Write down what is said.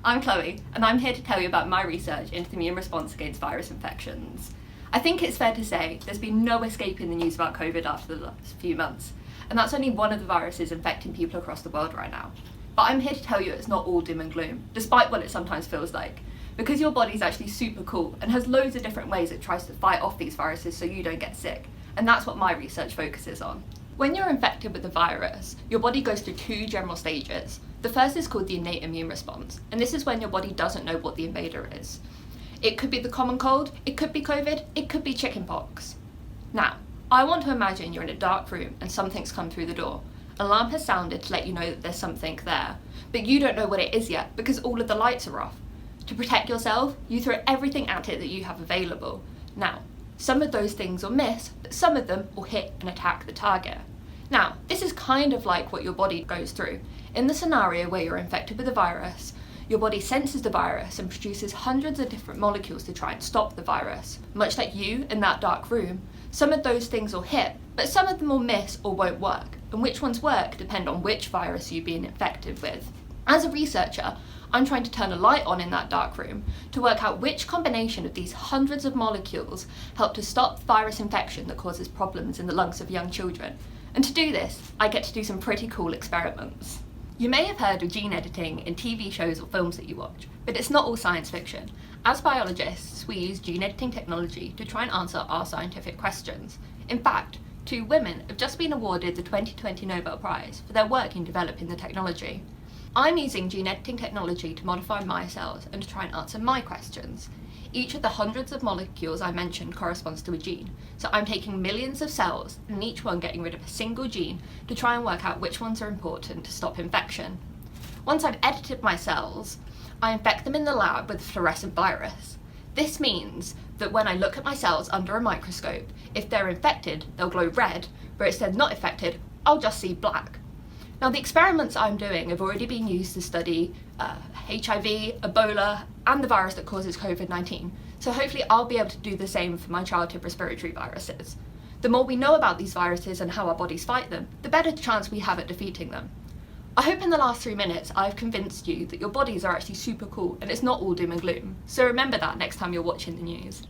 I'm Chloe, and I'm here to tell you about my research into the immune response against virus infections. I think it's fair to say there's been no escaping the news about COVID after the last few months, and that's only one of the viruses infecting people across the world right now. But I'm here to tell you it's not all doom and gloom, despite what it sometimes feels like, because your body's actually super cool and has loads of different ways it tries to fight off these viruses so you don't get sick, and that's what my research focuses on. When you're infected with the virus, your body goes through two general stages. The first is called the innate immune response, and this is when your body doesn't know what the invader is. It could be the common cold, it could be COVID, it could be chickenpox. Now, I want to imagine you're in a dark room and something's come through the door. An alarm has sounded to let you know that there's something there, but you don't know what it is yet because all of the lights are off. To protect yourself, you throw everything at it that you have available. Now, some of those things will miss, but some of them will hit and attack the target. Now, this is kind of like what your body goes through. In the scenario where you're infected with a virus, your body senses the virus and produces hundreds of different molecules to try and stop the virus. Much like you in that dark room, some of those things will hit, but some of them will miss or won't work. And which ones work depend on which virus you've been infected with. As a researcher, I'm trying to turn a light on in that dark room to work out which combination of these hundreds of molecules help to stop virus infection that causes problems in the lungs of young children. And to do this, I get to do some pretty cool experiments. You may have heard of gene editing in TV shows or films that you watch, but it's not all science fiction. As biologists, we use gene editing technology to try and answer our scientific questions. In fact, 2 women have just been awarded the 2020 Nobel Prize for their work in developing the technology. I'm using gene editing technology to modify my cells and to try and answer my questions. Each of the hundreds of molecules I mentioned corresponds to a gene, so I'm taking millions of cells and each one getting rid of a single gene to try and work out which ones are important to stop infection. Once I've edited my cells, I infect them in the lab with a fluorescent virus. This means that when I look at my cells under a microscope, if they're infected, they'll glow red, but if they're not infected, I'll just see black. Now, the experiments I'm doing have already been used to study HIV, Ebola, and the virus that causes COVID-19, so hopefully I'll be able to do the same for my childhood respiratory viruses. The more we know about these viruses and how our bodies fight them, the better chance we have at defeating them. I hope in the last 3 minutes I've convinced you that your bodies are actually super cool and it's not all doom and gloom, so remember that next time you're watching the news.